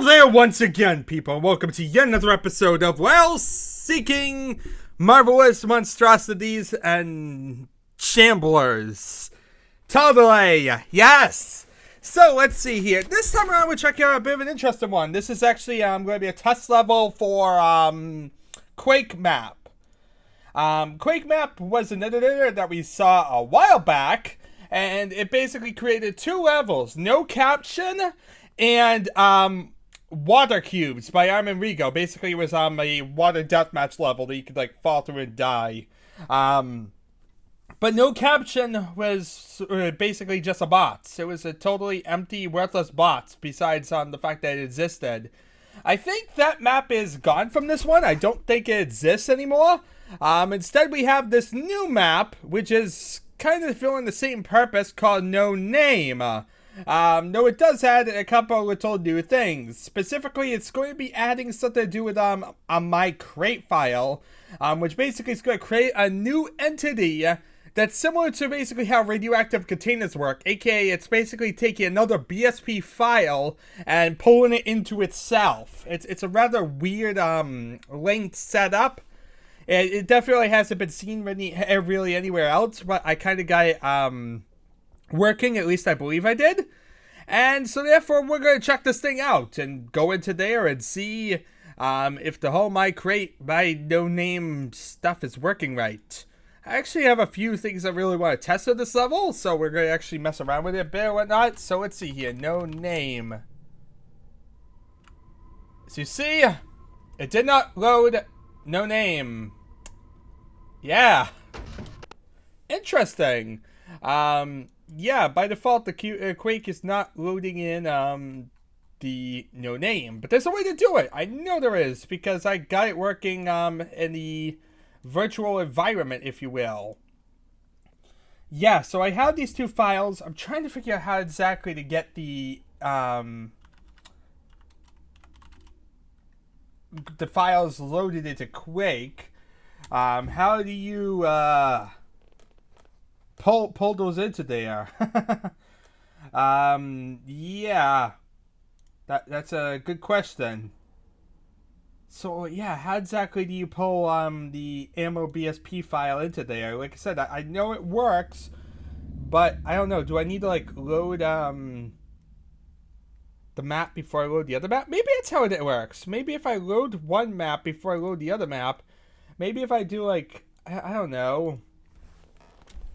there once again, people. Welcome to yet another episode of, well, Seeking Marvelous Monstrosities and Shamblers. Totally, yes! So, let's see here. This time around, we're checking out a bit of an interesting one. This is actually going to be a test level for Quake Map. Quake Map was an editor that we saw a while back, and it basically created two levels, no caption and water cubes by Armin Rigo. Basically, it was a water deathmatch level that you could like fall through and die. But no caption was basically just a bots. It was a totally empty, worthless bots. Besides the fact that it existed, I think that map is gone from this one. I don't think it exists anymore. Instead, we have this new map, which is kind of filling the same purpose, called No Name. Though it does add a couple of little new things. Specifically, it's going to be adding something to do with a my crate file, which basically is going to create a new entity that's similar to basically how radioactive containers work. AKA, it's basically taking another BSP file and pulling it into itself. It's a rather weird linked setup. It definitely hasn't been seen really anywhere else, but I kind of got it working, at least I believe I did. And so therefore, we're going to check this thing out and go into there and see if the whole my crate, my no name stuff is working right. I actually have a few things I really want to test at this level, so we're going to actually mess around with it a bit or whatnot. So let's see here, no name. So you see, it did not load no name. Yeah. Interesting. Yeah, by default, the Quake is not loading in the no name, but there's a way to do it. I know there is, because I got it working in the virtual environment, if you will. Yeah, so I have these two files. I'm trying to figure out how exactly to get the files loaded into Quake. How do you pull those into there? Yeah, that's a good question. So yeah, how exactly do you pull the ammo BSP file into there? Like I said, I know it works, but I don't know. Do I need to like load the map before I load the other map? Maybe that's how it works. Maybe if I load one map before I load the other map, maybe if I do like I don't know,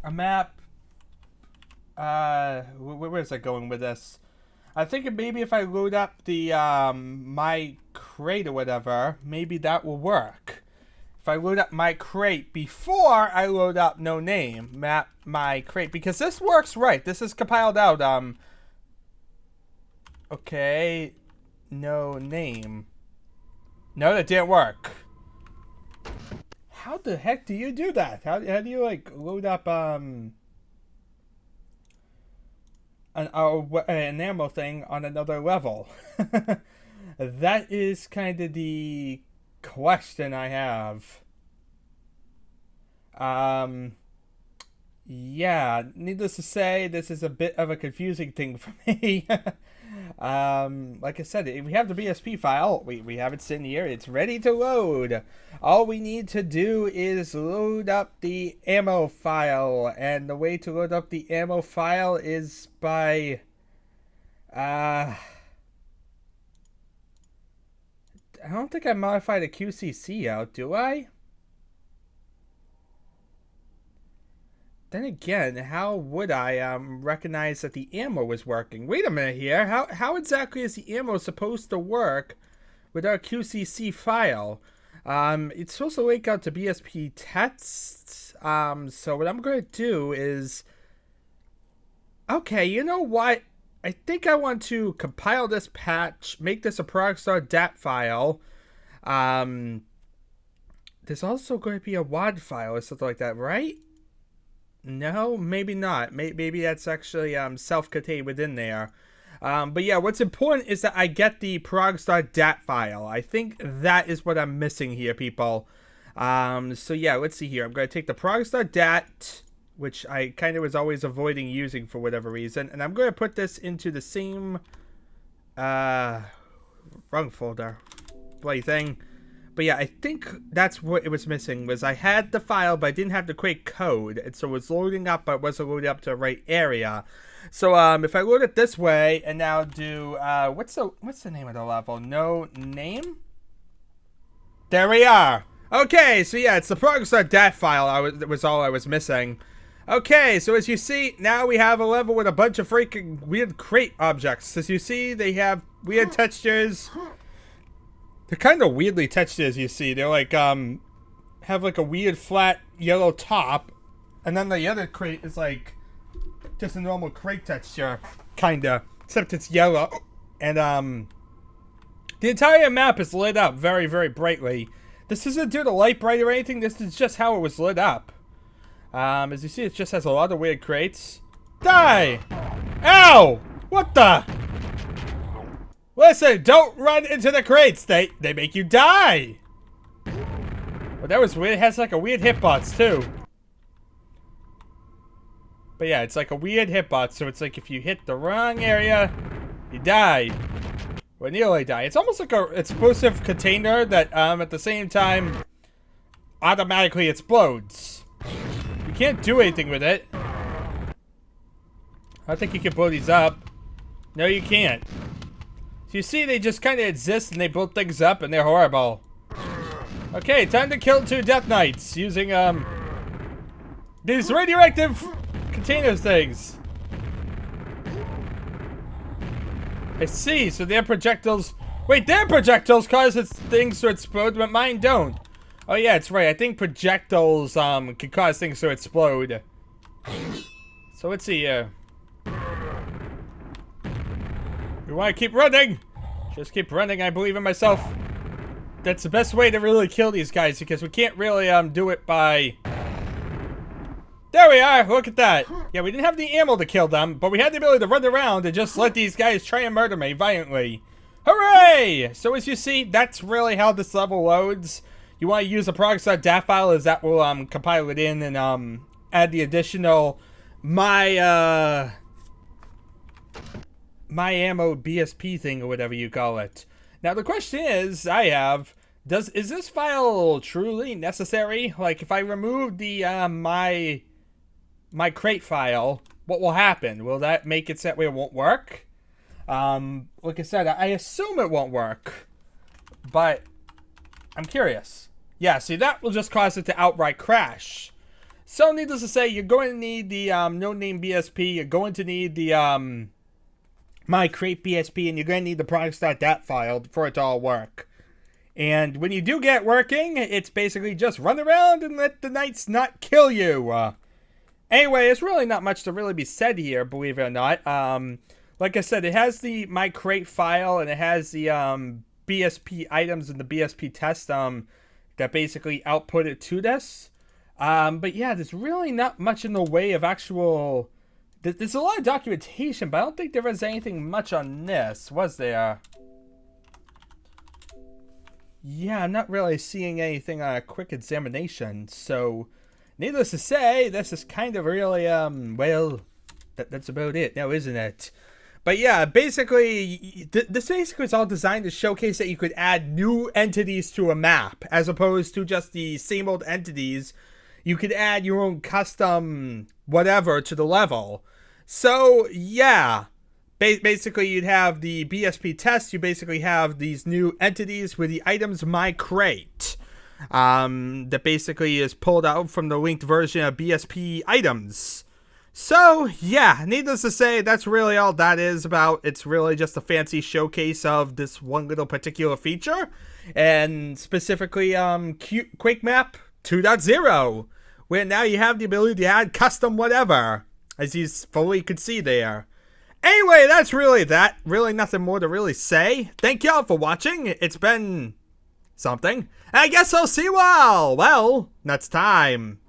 a map. Where's that going with this? I think maybe if I load up the my crate or whatever, maybe that will work. If I load up my crate before I load up no name, map my crate, because this works right. This is compiled out. Okay, no name. No, that didn't work. How the heck do you do that? How do you like load up an ammo thing on another level? That is kind of the question I have. Yeah, needless to say, this is a bit of a confusing thing for me. Like I said, if we have the BSP file, we have it sitting here, it's ready to load. All we need to do is load up the ammo file, and the way to load up the ammo file is by I don't think I modified a QCC out, do I? Then again, how would I recognize that the ammo was working? Wait a minute here. How exactly is the ammo supposed to work with our QCC file? It's supposed to link out to BSP tests. So what I'm going to do is, okay, you know what? I think I want to compile this patch, make this a Progstar.dat file. There's also going to be a WAD file or something like that, right? No, maybe not. Maybe that's actually self-contained within there. But yeah, what's important is that I get the Progstar.dat file. I think that is what I'm missing here, people. So yeah, let's see here. I'm going to take the Progstar.dat, which I kind of was always avoiding using for whatever reason, and I'm going to put this into the same Wrong folder. Bloody thing. But yeah, I think that's what it was missing, was I had the file, but I didn't have the correct code. And so it was loading up, but it wasn't loading up to the right area. So if I load it this way and now do, what's the name of the level? No name? There we are. Okay, so yeah, it's the progress.dat file that was all I was missing. Okay, so as you see, now we have a level with a bunch of freaking weird crate objects. As you see, they have weird textures. They're kind of weirdly textured, as you see. They're like, have like a weird flat yellow top. And then the other crate is like just a normal crate texture, kinda. Except it's yellow. And, the entire map is lit up very, very brightly. This isn't due to light bright or anything. This is just how it was lit up. As you see, it just has a lot of weird crates. Die! Ow! What the? Listen, don't run into the crates. They make you die. Well, that was weird. It has like a weird hitbox too. But yeah, it's like a weird hitbox. So it's like if you hit the wrong area, you die. Or nearly die. It's almost like a explosive container that at the same time automatically explodes. You can't do anything with it. I don't think you can blow these up. No, you can't. So you see, they just kind of exist and they blow things up and they're horrible. Okay, time to kill 2 Death Knights using, these radioactive containers things. I see, so their projectiles... Wait, their projectiles cause things to explode, but mine don't. Oh yeah, it's right. I think projectiles, can cause things to explode. So let's see here. We want to keep running. Just keep running. I believe in myself. That's the best way to really kill these guys because we can't really do it by... There we are. Look at that. Yeah, we didn't have the ammo to kill them, but we had the ability to run around and just let these guys try and murder me violently. Hooray! So as you see, that's really how this level loads. You want to use a progress.dat file as that will compile it in and add the additional my ammo BSP thing or whatever you call it. Now the question is, is this file truly necessary? Like if I remove the my crate file, what will happen? Will that make it so that way it won't work? Like I said, I assume it won't work, but I'm curious. Yeah, see, that will just cause it to outright crash. So needless to say, you're going to need the no-name BSP, you're going to need the my crate BSP, and you're going to need the progress.dat file for it to all work. And when you do get working, it's basically just run around and let the knights not kill you. Anyway, there's really not much to really be said here, believe it or not. Like I said, it has the my crate file, and it has the BSP items and the BSP test that basically output it to this. But yeah, there's really not much in the way of actual... There's a lot of documentation, but I don't think there was anything much on this, was there? Yeah, I'm not really seeing anything on a quick examination, so... Needless to say, this is kind of really, well, that's about it now, isn't it? But yeah, basically, this basically is all designed to showcase that you could add new entities to a map, as opposed to just the same old entities. You could add your own custom whatever to the level. So, yeah, basically you'd have the BSP test, you basically have these new entities with the items My Crate. That basically is pulled out from the linked version of BSP items. So, yeah, needless to say, that's really all that is about. It's really just a fancy showcase of this one little particular feature. And specifically, Quake Map 2.0, where now you have the ability to add custom whatever, as you fully could see there. Anyway, that's really that. Really nothing more to really say. Thank y'all for watching. It's been... something. I guess I'll see you all. Well, next time.